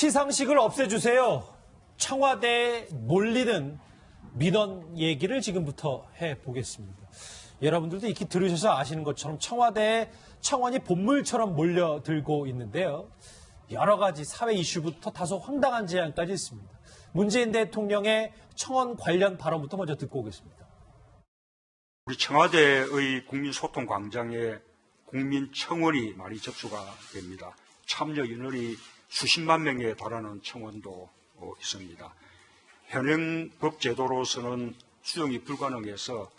시상식을 없애주세요. 청와대에 몰리는 민원 얘기를 지금부터 해보겠습니다. 여러분들도 익히 들으셔서 아시는 것처럼 청와대에 청원이 본물처럼 몰려들고 있는데요. 여러 가지 사회 이슈부터 다소 황당한 제안까지 있습니다. 문재인 대통령의 청원 관련 발언부터 먼저 듣고 오겠습니다. 우리 청와대의 국민소통광장에 국민청원이 많이 접수가 됩니다. 참여 인원이 수십만 명에 달하는 청원도 있습니다. 현행 법 제도로서는 수용이 불가능해서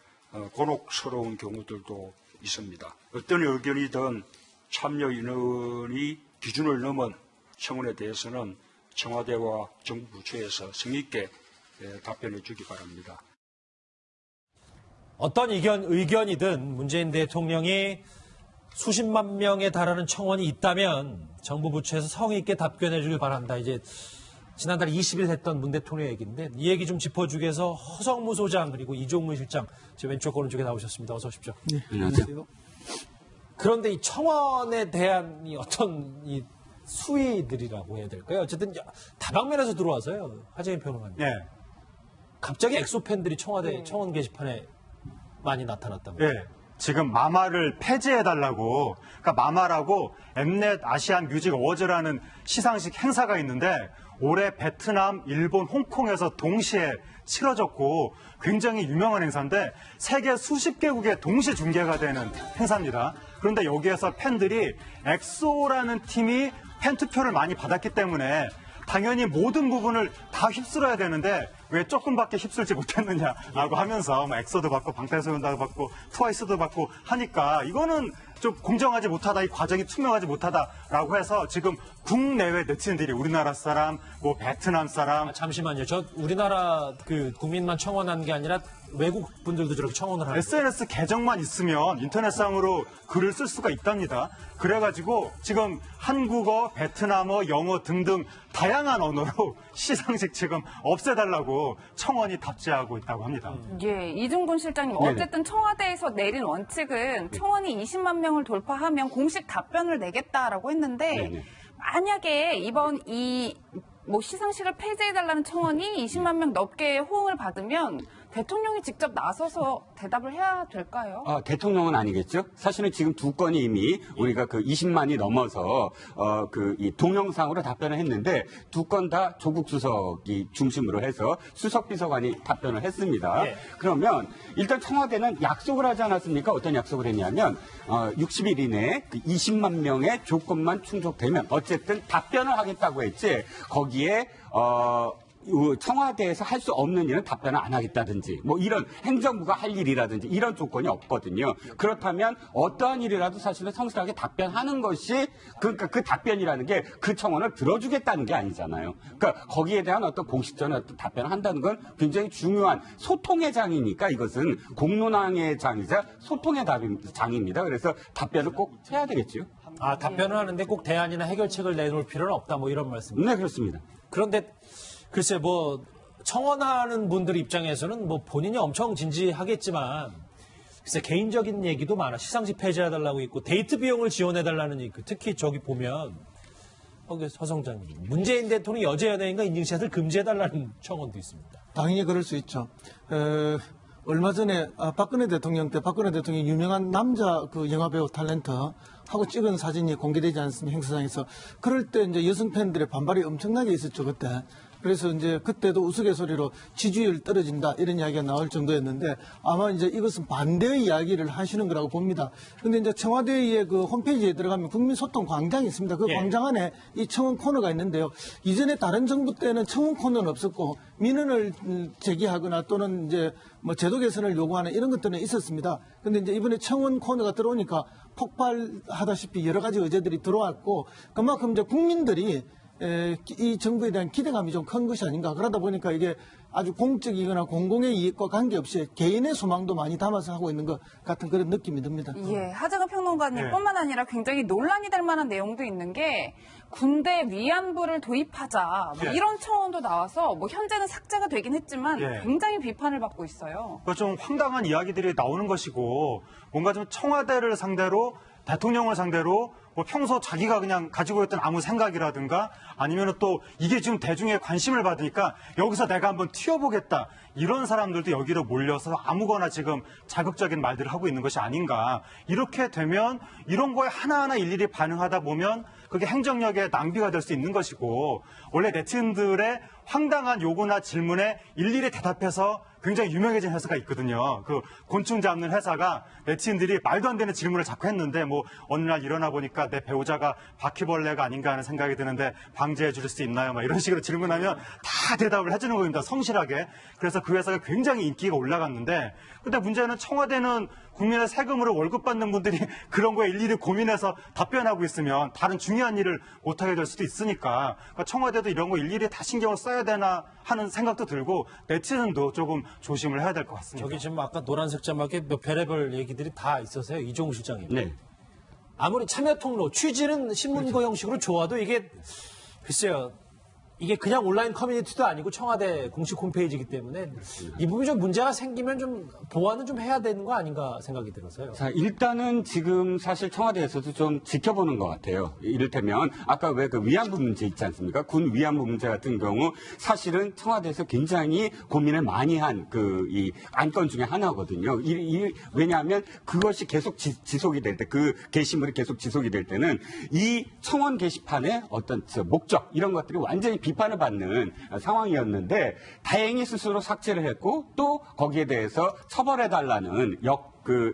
곤혹스러운 경우들도 있습니다. 어떤 의견이든 참여 인원이 기준을 넘은 청원에 대해서는 청와대와 정부 부처에서 성의 있게 답변해 주기 바랍니다. 어떤 의견이든 문재인 대통령이 수십만 명에 달하는 청원이 있다면 정부 부처에서 성의 있게 답변해 주길 바란다. 이제 지난달 20일 했던 문 대통령 얘기인데 이 얘기 좀 짚어주기 위해서 허성무 소장 그리고 이종문 실장 제 왼쪽 오른쪽에 나오셨습니다. 어서 오십시오. 네, 안녕하세요. 그런데 이 청원에 대한 어떤 이 수위들이라고 해야 될까요? 어쨌든 다방면에서 들어와서요. 하재인 평론가님. 네. 갑자기 엑소 팬들이 청와대 청원 게시판에 많이 나타났답니다. 네. 지금 마마를 폐지해달라고, 그러니까 마마라고 엠넷 아시안 뮤직 어워즈라는 시상식 행사가 있는데 올해 베트남, 일본, 홍콩에서 동시에 치러졌고 굉장히 유명한 행사인데 세계 수십 개국에 동시 중계가 되는 행사입니다. 그런데 여기에서 팬들이 엑소라는 팀이 팬 투표를 많이 받았기 때문에 당연히 모든 부분을 다 휩쓸어야 되는데 왜 조금밖에 휩쓸지 못했느냐라고 하면서 엑소도 받고 방탄소년단도 받고 트와이스도 받고 하니까 이거는 좀 공정하지 못하다, 이 과정이 투명하지 못하다라고 해서 지금 국내외 네티즌들이 우리나라 사람, 뭐 베트남 사람. 잠시만요. 저 우리나라 그 국민만 청원한 게 아니라 외국 분들도 저렇게 청원을 하고 SNS 계정만 있으면 인터넷상으로 글을 쓸 수가 있답니다. 그래가지고 지금 한국어, 베트남어, 영어 등등 다양한 언어로 시상식 지금 없애달라고 청원이 답지하고 있다고 합니다. 예, 이중근 실장님. 네네. 어쨌든 청와대에서 내린 원칙은 청원이 20만 명을 돌파하면 공식 답변을 내겠다라고 했는데 네네. 만약에 이번 시상식을 폐지해달라는 청원이 20만 명 넘게 호응을 받으면 대통령이 직접 나서서 대답을 해야 될까요? 대통령은 아니겠죠. 사실은 지금 두 건이 이미 우리가 그 20만이 넘어서 이 동영상으로 답변을 했는데 두 건 다 조국 수석이 중심으로 해서 수석 비서관이 답변을 했습니다. 네. 그러면 일단 청와대는 약속을 하지 않았습니까? 어떤 약속을 했냐면 60일 이내에 그 20만 명의 조건만 충족되면 어쨌든 답변을 하겠다고 했지. 거기에 청와대에서 할 수 없는 일은 답변을 안 하겠다든지 뭐 이런 행정부가 할 일이라든지 이런 조건이 없거든요. 그렇다면 어떠한 일이라도 사실은 성실하게 답변하는 것이 그러니까 그 답변이라는 게 그 청원을 들어주겠다는 게 아니잖아요. 그러니까 거기에 대한 어떤 공식적인 어떤 답변을 한다는 건 굉장히 중요한 소통의 장이니까 이것은 공론화의 장이자 소통의 장입니다. 그래서 답변을 꼭 해야 되겠죠. 답변을 하는데 꼭 대안이나 해결책을 내놓을 필요는 없다. 뭐 이런 말씀입니다. 네, 그렇습니다. 그런데 글쎄 청원하는 분들 입장에서는 본인이 엄청 진지하겠지만 글쎄 개인적인 얘기도 많아. 시상식 폐지해달라고 있고 데이트 비용을 지원해달라는 얘기. 특히 저기 보면 허성장님 문재인 대통령 여자 연예인과 인증샷을 금지해달라는 청원도 있습니다. 당연히 그럴 수 있죠. 얼마 전에 박근혜 대통령 때 박근혜 대통령이 유명한 남자 그 영화배우 탤런트하고 찍은 사진이 공개되지 않습니까? 행사장에서. 그럴 때 이제 여성 팬들의 반발이 엄청나게 있었죠, 그때. 그래서 이제 그때도 우스갯소리로 지지율 떨어진다 이런 이야기가 나올 정도였는데 아마 이제 이것은 반대의 이야기를 하시는 거라고 봅니다. 근데 이제 청와대의 그 홈페이지에 들어가면 국민소통 광장이 있습니다. 그 광장 안에 이 청원 코너가 있는데요. 이전에 다른 정부 때는 청원 코너는 없었고 민원을 제기하거나 또는 이제 제도 개선을 요구하는 이런 것들은 있었습니다. 근데 이제 이번에 청원 코너가 들어오니까 폭발하다시피 여러 가지 의제들이 들어왔고 그만큼 이제 국민들이 이 정부에 대한 기대감이 좀 큰 것이 아닌가. 그러다 보니까 이게 아주 공적이거나 공공의 이익과 관계없이 개인의 소망도 많이 담아서 하고 있는 것 같은 그런 느낌이 듭니다. 예, 하정우 평론가님뿐만 아니라 굉장히 논란이 될 만한 내용도 있는 게 군대 위안부를 도입하자 이런 청원도 나와서 현재는 삭제가 되긴 했지만 굉장히 비판을 받고 있어요. 좀 황당한 이야기들이 나오는 것이고 뭔가 좀 청와대를 상대로 대통령을 상대로 뭐 평소 자기가 그냥 가지고 있던 아무 생각이라든가 아니면 또 이게 지금 대중의 관심을 받으니까 여기서 내가 한번 튀어보겠다. 이런 사람들도 여기로 몰려서 아무거나 지금 자극적인 말들을 하고 있는 것이 아닌가. 이렇게 되면 이런 거에 하나하나 일일이 반응하다 보면 그게 행정력의 낭비가 될 수 있는 것이고 원래 네티즌들의 황당한 요구나 질문에 일일이 대답해서 굉장히 유명해진 회사가 있거든요. 그 곤충 잡는 회사가 네티즌들이 말도 안 되는 질문을 자꾸 했는데 뭐 어느 날 일어나 보니까 내 배우자가 바퀴벌레가 아닌가 하는 생각이 드는데 방지해 줄 수 있나요? 막 이런 식으로 질문하면 다 대답을 해주는 겁니다. 성실하게. 그래서 그 회사가 굉장히 인기가 올라갔는데 근데 문제는 청와대는 국민의 세금으로 월급 받는 분들이 그런 거에 일일이 고민해서 답변하고 있으면 다른 중요한 일을 못하게 될 수도 있으니까 그러니까 청와대도 이런 거 일일이 다 신경을 써야 되나 하는 생각도 들고 네티즌도 조금 조심을 해야 될 것 같습니다. 저기 지금 아까 노란색 자막에 몇 별의별 얘기들이 다 있어서요. 이종우 실장님. 네. 아무리 참여 통로 취지는 신문고 형식으로 좋아도 이게 글쎄요. 이게 그냥 온라인 커뮤니티도 아니고 청와대 공식 홈페이지이기 때문에 이 부분이 좀 문제가 생기면 좀 보완은 좀 해야 되는 거 아닌가 생각이 들어서요. 자, 일단은 지금 사실 청와대에서도 좀 지켜보는 것 같아요. 이를테면 아까 왜 그 위안부 문제 있지 않습니까? 군 위안부 문제 같은 경우 사실은 청와대에서 굉장히 고민을 많이 한 그 이 안건 중에 하나거든요. 왜냐하면 그것이 계속 지속이 될 때, 그 게시물이 계속 지속이 될 때는 이 청원 게시판의 어떤 목적 이런 것들이 완전히 비판을 받는 상황이었는데 다행히 스스로 삭제를 했고 또 거기에 대해서 처벌해달라는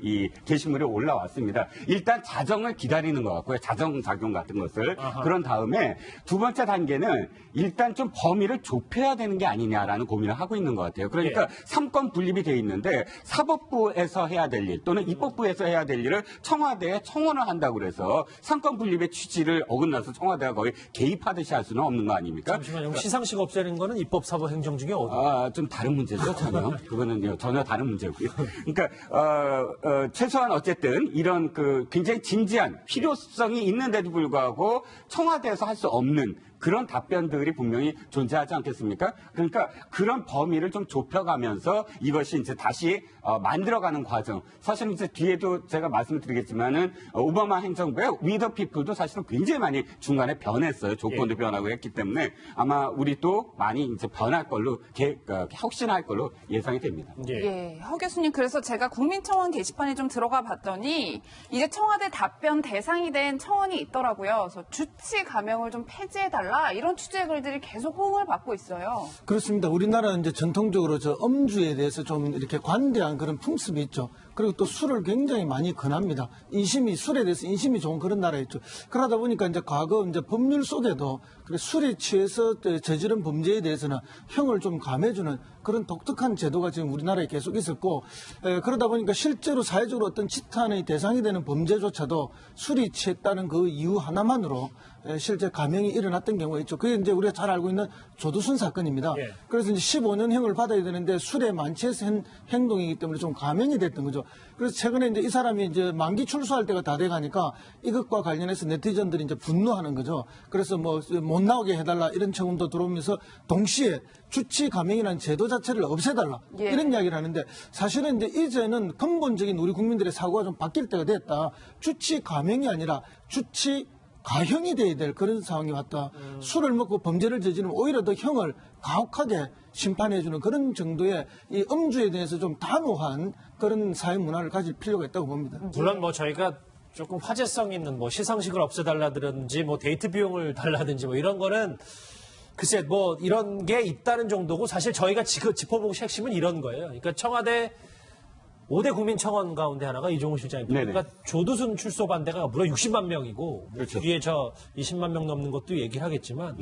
이 게시물이 올라왔습니다. 일단 자정을 기다리는 것 같고요. 자정작용 같은 것을. 그런 다음에 두 번째 단계는 일단 좀 범위를 좁혀야 되는 게 아니냐라는 고민을 하고 있는 것 같아요. 그러니까 삼권 분립이 돼 있는데 사법부에서 해야 될 일 또는 입법부에서 해야 될 일을 청와대에 청원을 한다고 그래서 삼권 분립의 취지를 어긋나서 청와대가 거의 개입하듯이 할 수는 없는 거 아닙니까? 잠시만요. 시상식 없애는 거는 입법, 사법, 행정 중에 어디? 좀 다른 문제죠, 전혀. 그거는 전혀 다른 문제고요. 그러니까 최소한 어쨌든 이런 굉장히 진지한 필요성이 있는데도 불구하고 청와대에서 할 수 없는 그런 답변들이 분명히 존재하지 않겠습니까? 그러니까 그런 범위를 좀 좁혀가면서 이것이 이제 다시 만들어가는 과정. 사실은 이제 뒤에도 제가 말씀을 드리겠지만은 오바마 행정부의 We the People도 사실은 굉장히 많이 중간에 변했어요. 조건도 변하고 했기 때문에 아마 우리 또 많이 이제 변할 걸로 혁신할 걸로 예상이 됩니다. 예, 허 교수님 그래서 제가 국민청원 게시판에 좀 들어가 봤더니 이제 청와대 답변 대상이 된 청원이 있더라고요. 그래서 주치 감형을 좀 폐지해달라 이런 취지의 글들이 계속 호응을 받고 있어요. 그렇습니다. 우리나라는 이제 전통적으로 음주에 대해서 좀 이렇게 관대한 그런 풍습이 있죠. 그리고 또 술을 굉장히 많이 권합니다. 술에 대해서 인심이 좋은 그런 나라였죠. 그러다 보니까 이제 과거 이제 법률 속에도 술에 취해서 저지른 범죄에 대해서는 형을 좀 감해주는 그런 독특한 제도가 지금 우리나라에 계속 있었고, 그러다 보니까 실제로 사회적으로 어떤 지탄의 대상이 되는 범죄조차도 술이 취했다는 그 이유 하나만으로 실제 감형이 일어났던 경우가 있죠. 그게 이제 우리가 잘 알고 있는 조두순 사건입니다. 예. 그래서 이제 15년형을 받아야 되는데 술에 만취해서 한 행동이기 때문에 좀 감형이 됐던 거죠. 그래서 최근에 이제 이 사람이 이제 만기 출소할 때가 다 돼가니까 이것과 관련해서 네티즌들이 이제 분노하는 거죠. 그래서 못 나오게 해달라 이런 청원도 들어오면서 동시에 주치 감형이라는 제도 자체를 없애달라 예. 이런 이야기를 하는데 사실은 이제 이제는 근본적인 우리 국민들의 사고가 좀 바뀔 때가 됐다. 주치 감형이 아니라 주치 가형이 돼야 될 그런 상황이 왔다. 술을 먹고 범죄를 저지르면 오히려 더 형을 가혹하게 심판해주는 그런 정도의 이 음주에 대해서 좀 단호한 그런 사회 문화를 가질 필요가 있다고 봅니다. 물론 저희가 조금 화제성 있는 시상식을 없애달라든지 데이트 비용을 달라든지 이런 거는 글쎄 이런 게 있다는 정도고 사실 저희가 짚어보고 핵심은 이런 거예요. 그러니까 청와대 5대 국민청원 가운데 하나가 이종우 실장입니다. 그러니까 조두순 출소 반대가 무려 60만 명이고 그렇죠. 뒤에 20만 명 넘는 것도 얘기를 하겠지만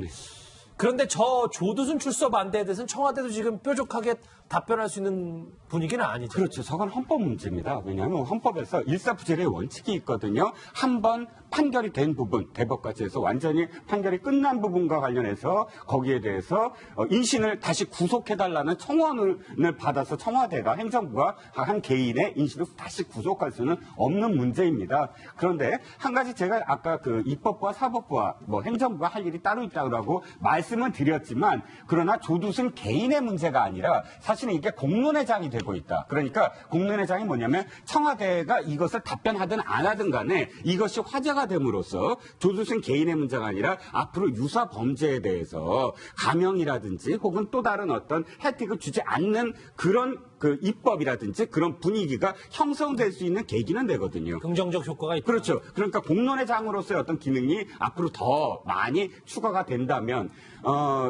그런데 저 조두순 출소 반대에 대해서는 청와대도 지금 뾰족하게 답변할 수 있는 분위기는 아니죠. 그렇죠. 저건 헌법 문제입니다. 왜냐하면 헌법에서 일사부재의 원칙이 있거든요. 한 번 판결이 된 부분, 대법까지 해서 완전히 판결이 끝난 부분과 관련해서 거기에 대해서 인신을 다시 구속해달라는 청원을 받아서 청와대가 행정부가 한 개인의 인신을 다시 구속할 수는 없는 문제입니다. 그런데 한 가지 제가 아까 입법부와 사법부와 행정부가 할 일이 따로 있다고 말씀은 드렸지만 그러나 조두순 개인의 문제가 아니라 사실은 이게 공론회장이 되고 있다. 그러니까 공론회장이 뭐냐면 청와대가 이것을 답변하든 안 하든 간에 이것이 화제가 됨으로써 조두순 개인의 문제가 아니라 앞으로 유사 범죄에 대해서 감형이라든지 혹은 또 다른 어떤 혜택을 주지 않는 그런 그 입법이라든지 그런 분위기가 형성될 수 있는 계기는 되거든요. 긍정적 효과가 있다. 그렇죠. 그러니까 공론의 장으로서의 어떤 기능이 앞으로 더 많이 추가가 된다면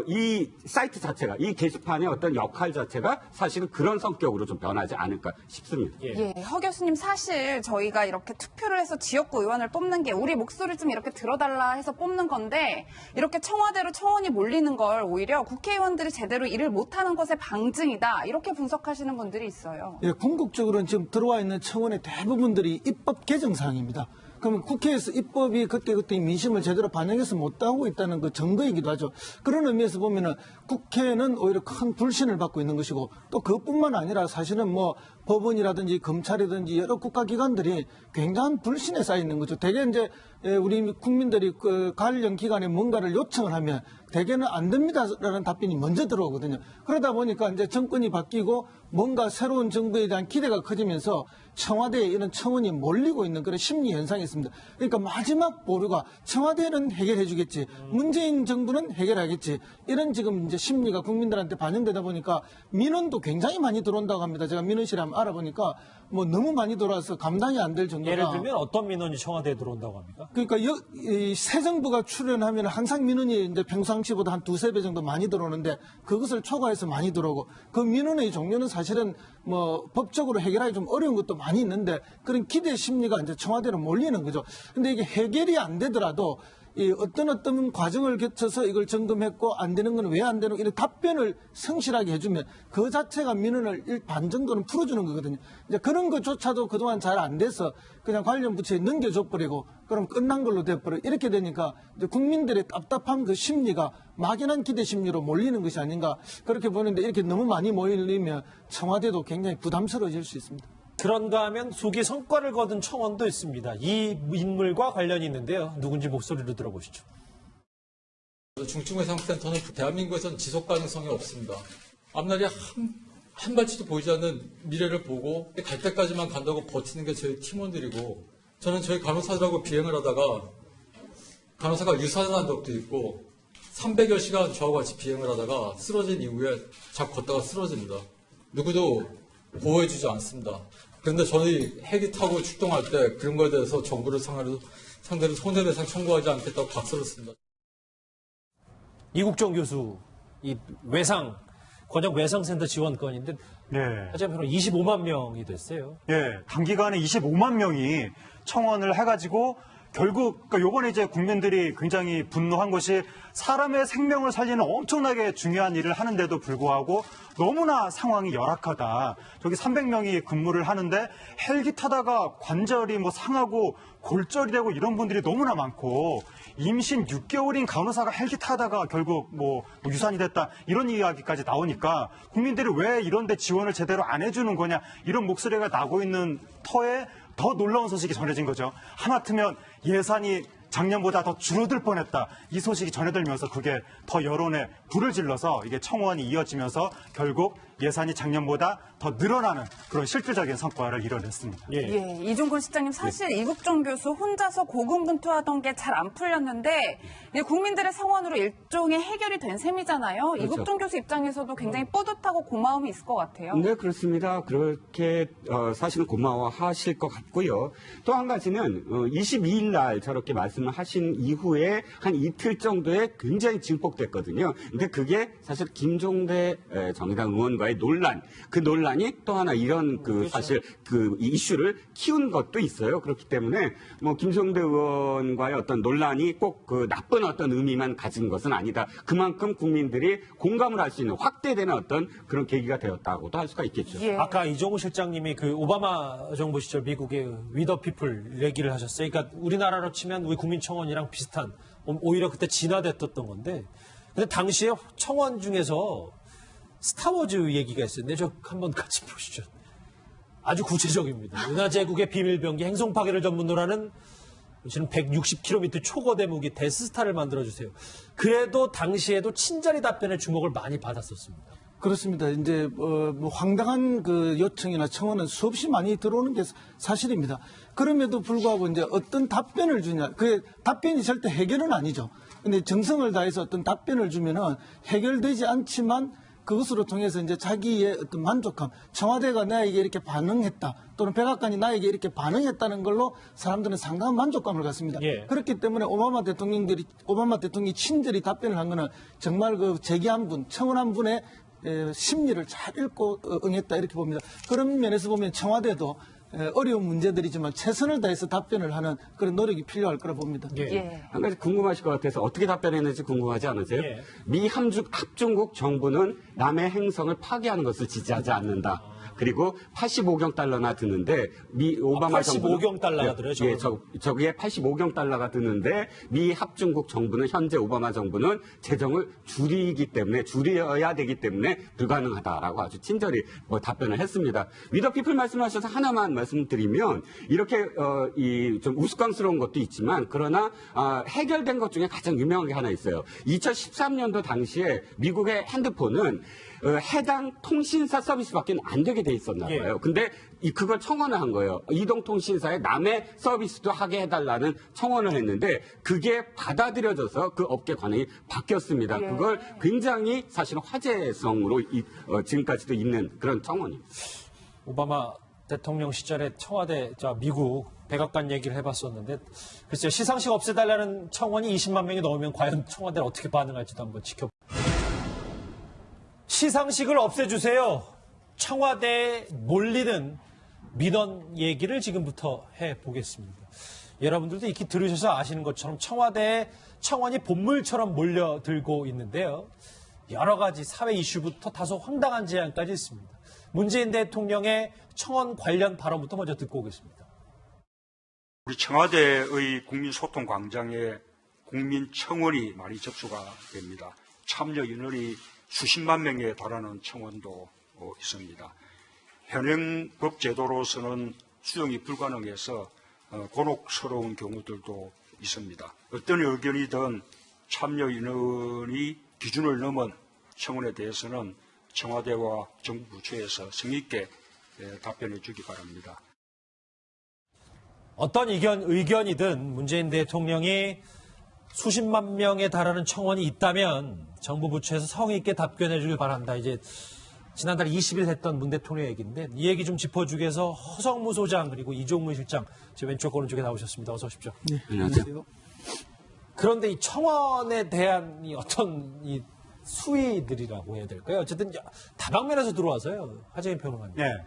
이 사이트 자체가 이 게시판의 어떤 역할 자체가 사실은 그런 성격으로 좀 변하지 않을까 싶습니다. 예, 허 교수님 사실 저희가 이렇게 투표를 해서 지역구 의원을 뽑는 게 우리 목소리를 좀 이렇게 들어달라 해서 뽑는 건데 이렇게 청와대로 청원이 몰리는 걸 오히려 국회의원들이 제대로 일을 못하는 것의 방증이다 이렇게 분석하시는 분들이 있어요. 예, 궁극적으로는 지금 들어와 있는 청원의 대부분들이 입법 개정 사항입니다. 그러면 국회에서 입법이 그때그때 민심을 제대로 반영해서 못하고 있다는 그 증거이기도 하죠. 그런 의미에서 보면은 국회는 오히려 큰 불신을 받고 있는 것이고 또 그것뿐만 아니라 사실은 뭐 법원이라든지 검찰이든지 여러 국가기관들이 굉장한 불신에 쌓여 있는 거죠. 대개 이제 우리 국민들이 그 관련 기관에 뭔가를 요청을 하면 대개는 안 됩니다라는 답변이 먼저 들어오거든요. 그러다 보니까 이제 정권이 바뀌고 뭔가 새로운 정부에 대한 기대가 커지면서 청와대에 이런 청원이 몰리고 있는 그런 심리 현상이 있습니다. 그러니까 마지막 보루가 청와대는 해결해 주겠지, 문재인 정부는 해결하겠지, 이런 지금 이제 심리가 국민들한테 반영되다 보니까 민원도 굉장히 많이 들어온다고 합니다. 제가 민원실에 한번 알아보니까 뭐 너무 많이 들어와서 감당이 안 될 정도가. 예를 들면 어떤 민원이 청와대에 들어온다고 합니까? 그러니까 새 정부가 출연하면 항상 민원이 이제 평상시보다 한 두세 배 정도 많이 들어오는데 그것을 초과해서 많이 들어오고 그 민원의 종류는 사실은 뭐 법적으로 해결하기 좀 어려운 것도 많이 있는데 그런 기대 심리가 이제 청와대로 몰리는 거죠. 근데 이게 해결이 안 되더라도 이 어떤 과정을 거쳐서 이걸 점검했고 안 되는 건 왜 안 되는 이런 답변을 성실하게 해주면 그 자체가 민원을 반 정도는 풀어주는 거거든요. 이제 그런 것조차도 그동안 잘 안 돼서 그냥 관련 부처에 넘겨줘버리고 그럼 끝난 걸로 돼버려 이렇게 되니까 이제 국민들의 답답한 그 심리가 막연한 기대 심리로 몰리는 것이 아닌가 그렇게 보는데 이렇게 너무 많이 몰리면 청와대도 굉장히 부담스러워질 수 있습니다. 그런가 하면 속이 성과를 거둔 청원도 있습니다. 이 인물과 관련이 있는데요. 누군지 목소리로 들어보시죠. 중증외상센터는 대한민국에서는 지속 가능성이 없습니다. 앞날이 한 발치도 보이지 않는 미래를 보고 갈 때까지만 간다고 버티는 게 저희 팀원들이고 저는 저희 간호사들하고 비행을 하다가 간호사가 유산한 적도 있고 300여 시간 저하고 같이 비행을 하다가 쓰러진 이후에 자꾸 걷다가 쓰러집니다. 누구도 보호해주지 않습니다. 그런데 저희 헬기 타고 출동할 때 그런 거에 대해서 정부를 상대로 손해배상 청구하지 않겠다고 각서를 씁니다. 이국종 교수, 이 권역 외상센터 지원건인데 네. 하자면 25만 명이 됐어요. 예, 단기간에 25만 명이 청원을 해가지고 결국 그러니까 요번에 이제 국민들이 굉장히 분노한 것이 사람의 생명을 살리는 엄청나게 중요한 일을 하는데도 불구하고 너무나 상황이 열악하다. 저기 300명이 근무를 하는데 헬기 타다가 관절이 뭐 상하고 골절이 되고 이런 분들이 너무나 많고 임신 6개월인 간호사가 헬기 타다가 결국 뭐 유산이 됐다 이런 이야기까지 나오니까 국민들이 왜 이런 데 지원을 제대로 안 해주는 거냐 이런 목소리가 나고 있는 터에 더 놀라운 소식이 전해진 거죠. 하마터면 예산이 작년보다 더 줄어들 뻔했다. 이 소식이 전해들면서 그게 더 여론에 불을 질러서 이게 청원이 이어지면서 결국 예산이 작년보다 더 늘어나는 그런 실질적인 성과를 이뤄냈습니다. 예, 이종근 실장님 사실 이국종 교수 혼자서 고군분투하던 게 잘 안 풀렸는데 이제 국민들의 성원으로 일종의 해결이 된 셈이잖아요. 그렇죠. 이국종 교수 입장에서도 굉장히 뿌듯하고 고마움이 있을 것 같아요. 네, 그렇습니다. 그렇게 사실은 고마워하실 것 같고요. 또 한 가지는 22일 날 저렇게 말씀을 하신 이후에 한 이틀 정도에 굉장히 증폭됐거든요. 근데 그게 사실 김종대 정의당 의원과의 논란, 그 논란이 또 하나 이런 사실 그 이슈를 키운 것도 있어요. 그렇기 때문에 뭐 김종대 의원과의 어떤 논란이 꼭 그 나쁜 어떤 의미만 가진 것은 아니다. 그만큼 국민들이 공감을 할 수 있는 확대되는 어떤 그런 계기가 되었다고도 할 수가 있겠죠. 예. 아까 이종우 실장님이 그 오바마 정부 시절 미국의 위더 피플 얘기를 하셨어요. 그러니까 우리나라로 치면 우리 국민청원이랑 비슷한 오히려 그때 진화됐던 건데 근데 당시에 청원 중에서 스타워즈 얘기가 있었는데 저 한번 같이 보시죠. 아주 구체적입니다. 은하제국의 비밀병기 행성 파괴를 전문으로 하는 지금 160km 초거대 무기 데스스타를 만들어주세요. 그래도 당시에도 친절히 답변에 주목을 많이 받았었습니다. 그렇습니다. 이제 뭐 황당한 그 요청이나 청원은 수없이 많이 들어오는 게 사실입니다. 그럼에도 불구하고 이제 어떤 답변을 주냐, 그 답변이 절대 해결은 아니죠. 근데 정성을 다해서 어떤 답변을 주면은 해결되지 않지만 그것으로 통해서 이제 자기의 어떤 만족감, 청와대가 나에게 이렇게 반응했다, 또는 백악관이 나에게 이렇게 반응했다는 걸로 사람들은 상당한 만족감을 갖습니다. 예. 그렇기 때문에 오바마 대통령이 친절히 답변을 한 거는 정말 그 제기한 분, 청원한 분의 심리를 잘 읽고 응했다 이렇게 봅니다. 그런 면에서 보면 청와대도 어려운 문제들이지만 최선을 다해서 답변을 하는 그런 노력이 필요할 거라 봅니다. 예. 한 가지 궁금하실 것 같아서 어떻게 답변했는지 궁금하지 않으세요? 예. 미 합중국 정부는 남의 행성을 파괴하는 것을 지지하지 않는다. 그리고 85경 달러나 드는데 미 오바마 85경 달러가 들어요, 예, 저기에 85경 달러가 드는데 미 합중국 정부는 현재 오바마 정부는 재정을 줄여야 되기 때문에 불가능하다라고 아주 친절히 답변을 했습니다. 위더피플 말씀하셔서 하나만 말씀드리면 이렇게 좀 우스꽝스러운 것도 있지만 그러나 해결된 것 중에 가장 유명한 게 하나 있어요. 2013년도 당시에 미국의 핸드폰은 해당 통신사 서비스밖에 안 되게 돼 있었나 봐요. 예. 근데 그걸 청원을 한 거예요. 이동통신사에 남의 서비스도 하게 해달라는 청원을 했는데 그게 받아들여져서 그 업계 관행이 바뀌었습니다. 예. 그걸 굉장히 사실은 화제성으로 지금까지도 있는 그런 청원입니다. 오바마 대통령 시절에 청와대, 미국 백악관 얘기를 해봤었는데 글쎄요, 시상식 없애달라는 청원이 20만 명이 넘으면 과연 청와대는 어떻게 반응할지도 한번 지켜보겠습니다. 시상식을 없애주세요. 청와대에 몰리는 민원 얘기를 지금부터 해보겠습니다. 여러분들도 익히 들으셔서 아시는 것처럼 청와대에 청원이 본물처럼 몰려들고 있는데요. 여러 가지 사회 이슈부터 다소 황당한 제안까지 있습니다. 문재인 대통령의 청원 관련 발언부터 먼저 듣고 오겠습니다. 우리 청와대의 국민소통 광장에 국민청원이 많이 접수가 됩니다. 참여 인원이 수십만 명에 달하는 청원도 있습니다. 현행 법 제도로서는 수용이 불가능해서 곤혹스러운 경우들도 있습니다. 어떤 의견이든 참여 인원이 기준을 넘은 청원에 대해서는 청와대와 정부 부처에서 성의 있게 답변해 주기 바랍니다. 어떤 의견이든 문재인 대통령이 수십만 명에 달하는 청원이 있다면 정부 부처에서 성의 있게 답변해 주길 바란다. 이제 지난달 20일 했던 문 대통령 얘기인데 이 얘기 좀 짚어주기 위해서 허성무 소장 그리고 이종문 실장 제 왼쪽 오른쪽에 나오셨습니다. 어서 오십시오. 네, 안녕하세요. 그런데 이 청원에 대한 이 어떤 이 수위들이라고 해야 될까요? 어쨌든 다방면에서 들어와서요. 하재인 평론가님. 네.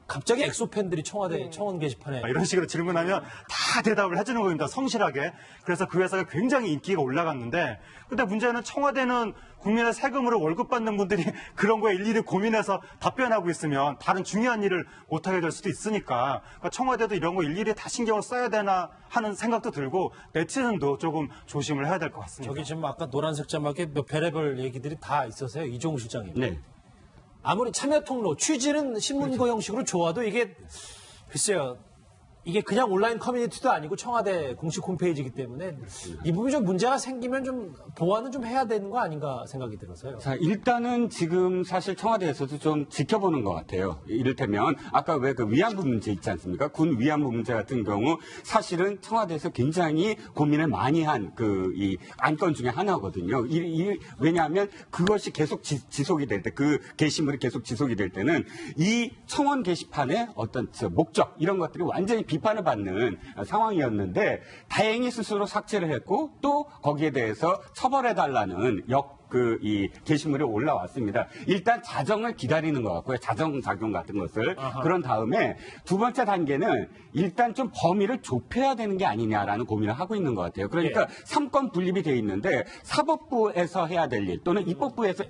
갑자기 엑소 팬들이 청와대 청원 게시판에 이런 식으로 질문하면 다 대답을 해주는 겁니다. 성실하게. 그래서 그 회사가 굉장히 인기가 올라갔는데 근데 문제는 청와대는 국민의 세금으로 월급 받는 분들이 그런 거에 일일이 고민해서 답변하고 있으면 다른 중요한 일을 못하게 될 수도 있으니까 그러니까 청와대도 이런 거 일일이 다 신경을 써야 되나 하는 생각도 들고 네티즌도 조금 조심을 해야 될 것 같습니다. 저기 지금 아까 노란색 자막에 몇 별의별 얘기들이 다 있어서요. 이종우 실장님. 네. 아무리 참여 통로, 취지는 신문고 형식으로 좋아도 이게 글쎄요. 이게 그냥 온라인 커뮤니티도 아니고 청와대 공식 홈페이지이기 때문에 이 부분이 좀 문제가 생기면 좀 보완은 좀 해야 되는 거 아닌가 생각이 들어서요. 자, 일단은 지금 사실 청와대에서도 좀 지켜보는 것 같아요. 이를테면 아까 왜 그 위안부 문제 있지 않습니까? 군 위안부 문제 같은 경우 사실은 청와대에서 굉장히 고민을 많이 한 이 안건 중에 하나거든요. 왜냐하면 그것이 계속 지속이 될 때, 그 게시물이 계속 지속이 될 때는 이 청원 게시판의 어떤 목적 이런 것들이 완전히 비판을 받는 상황이었는데 다행히 스스로 삭제를 했고 또 거기에 대해서 처벌해달라는 이 게시물이 올라왔습니다. 일단 자정을 기다리는 것 같고요. 자정작용 같은 것을. 그런 다음에 두 번째 단계는 일단 좀 범위를 좁혀야 되는 게 아니냐라는 고민을 하고 있는 것 같아요. 그러니까 삼권 분립이 돼 있는데 사법부에서 해야 될 일 또는 입법부에서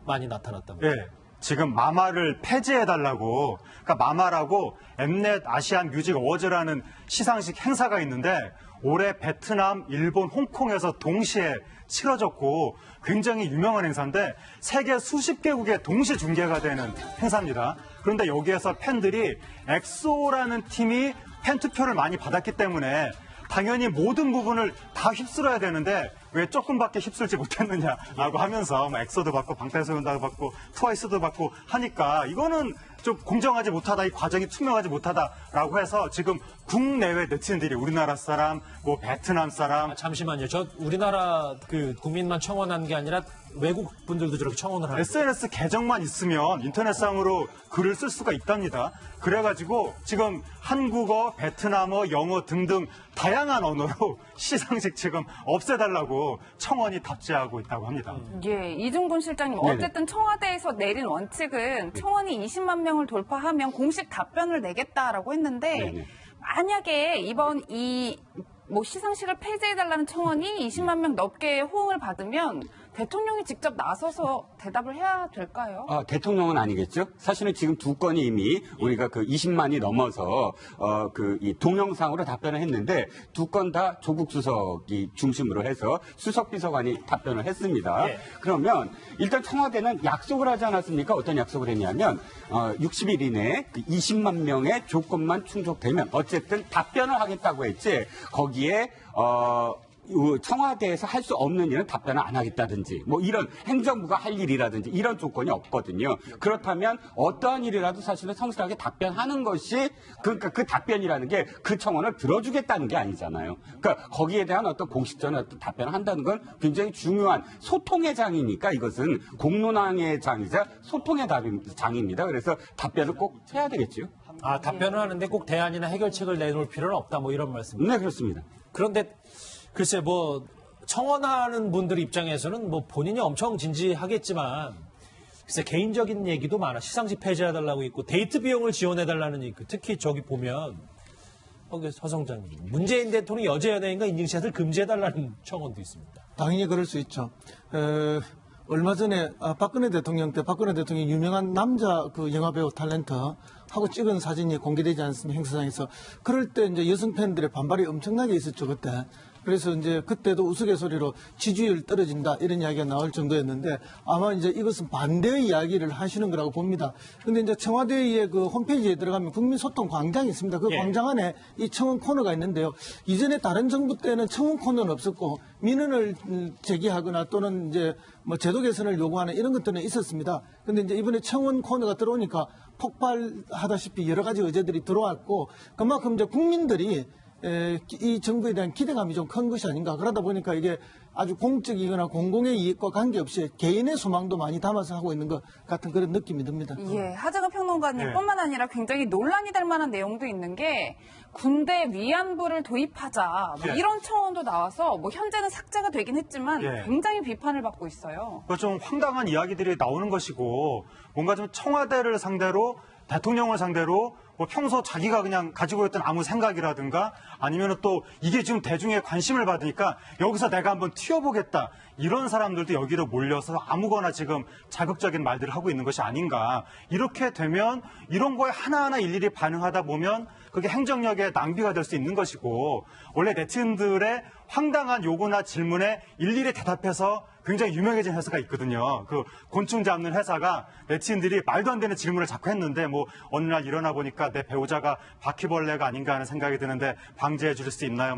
많이 나타났답니다. 예. 지금 마마를 폐지해달라고, 그러니까 마마라고 엠넷 아시안 뮤직 어워즈라는 시상식 행사가 있는데 올해 베트남, 일본, 홍콩에서 동시에 치러졌고 굉장히 유명한 행사인데 세계 수십 개국에 동시 중계가 되는 행사입니다. 그런데 여기에서 팬들이 엑소라는 팀이 팬 투표를 많이 받았기 때문에 당연히 모든 부분을 다 휩쓸어야 되는데 왜 조금밖에 휩쓸지 못했느냐라고 하면서 뭐 엑소도 받고 방탄소년단도 받고 트와이스도 받고 하니까 이거는 좀 공정하지 못하다, 이 과정이 투명하지 못하다라고 해서 지금 국내외 네티즌들이 우리나라 사람, 뭐 베트남 사람, 잠시만요. 저 우리나라 그 국민만 청원한 게 아니라 외국 분들도 저렇게 청원을 하는 SNS 계정만 있으면 인터넷상으로 글을 쓸 수가 있답니다. 그래가지고 지금 한국어, 베트남어, 영어 등등 다양한 언어로 시상식 지금 없애달라고 청원이 답지하고 있다고 합니다. 예, 이중근 실장님, 어쨌든 청와대에서 내린 원칙은 청원이 20만 명을 돌파하면 공식 답변을 내겠다라고 했는데 네네. 만약에 이번 뭐 시상식을 폐지해달라는 청원이 20만 명 넘게 호응을 받으면 대통령이 직접 나서서 대답을 해야 될까요? 대통령은 아니겠죠. 사실은 지금 두 건이 이미 우리가 그 20만이 넘어서 이 동영상으로 답변을 했는데 두 건 다 조국 수석이 중심으로 해서 수석 비서관이 답변을 했습니다. 예. 그러면 일단 청와대는 약속을 하지 않았습니까? 어떤 약속을 했냐면 60일 이내에 그 20만 명의 조건만 충족되면 어쨌든 답변을 하겠다고 했지. 거기에 청와대에서 할 수 없는 일은 답변을 안 하겠다든지 뭐 이런 행정부가 할 일이라든지 이런 조건이 없거든요. 그렇다면 어떠한 일이라도 사실은 성실하게 답변하는 것이 그러니까 그 답변이라는 게 그 청원을 들어주겠다는 게 아니잖아요. 그러니까 거기에 대한 어떤 공식적인 어떤 답변을 한다는 건 굉장히 중요한 소통의 장이니까 이것은 공론화의 장이자 소통의 장입니다. 그래서 답변을 꼭 해야 되겠죠. 답변을 하는데 꼭 대안이나 해결책을 내놓을 필요는 없다. 뭐 이런 말씀입니다. 네, 그렇습니다. 그런데 글쎄 뭐 청원하는 분들 입장에서는 뭐 본인이 엄청 진지하겠지만 글쎄 개인적인 얘기도 많아. 시상식 폐지해달라고 있고 데이트 비용을 지원해달라는 얘기. 특히 저기 보면 서성장님 문재인 대통령 여자 연예인과 인증샷을 금지해달라는 청원도 있습니다. 당연히 그럴 수 있죠. 얼마 전에 박근혜 대통령 때 박근혜 대통령이 유명한 남자 그 영화배우 탤런트 하고 찍은 사진이 공개되지 않습니까? 행사장에서. 그럴 때 이제 여성 팬들의 반발이 엄청나게 있었죠, 그때. 그래서 이제 그때도 우스갯소리로 지지율 떨어진다 이런 이야기가 나올 정도였는데 아마 이제 이것은 반대의 이야기를 하시는 거라고 봅니다. 근데 이제 청와대의 그 홈페이지에 들어가면 국민소통 광장이 있습니다. 그 예. 광장 안에 이 청원 코너가 있는데요. 이전에 다른 정부 때는 청원 코너는 없었고 민원을 제기하거나 또는 이제 뭐 제도 개선을 요구하는 이런 것들은 있었습니다. 근데 이제 이번에 청원 코너가 들어오니까 폭발하다시피 여러 가지 의제들이 들어왔고 그만큼 이제 국민들이 이 정부에 대한 기대감이 좀 큰 것이 아닌가. 그러다 보니까 이게 아주 공적이거나 공공의 이익과 관계없이 개인의 소망도 많이 담아서 하고 있는 것 같은 그런 느낌이 듭니다. 예, 하정우 평론가님뿐만 아니라 굉장히 논란이 될 만한 내용도 있는 게 군대 위안부를 도입하자 뭐 예. 이런 청원도 나와서 뭐 현재는 삭제가 되긴 했지만 예. 굉장히 비판을 받고 있어요. 좀 황당한 이야기들이 나오는 것이고 뭔가 좀 청와대를 상대로 대통령을 상대로 뭐 평소 자기가 그냥 가지고 있던 아무 생각이라든가 아니면 또 이게 지금 대중의 관심을 받으니까 여기서 내가 한번 튀어보겠다 이런 사람들도 여기로 몰려서 아무거나 지금 자극적인 말들을 하고 있는 것이 아닌가. 이렇게 되면 이런 거에 하나하나 일일이 반응하다 보면 그게 행정력의 낭비가 될 수 있는 것이고 원래 네티즌들의 황당한 요구나 질문에 일일이 대답해서 굉장히 유명해진 회사가 있거든요. 그 곤충 잡는 회사가 네티즌들이 말도 안 되는 질문을 자꾸 했는데 뭐 어느 날 일어나 보니까 내 배우자가 바퀴벌레가 아닌가 하는 생각이 드는데 방지해 줄 수 있나요?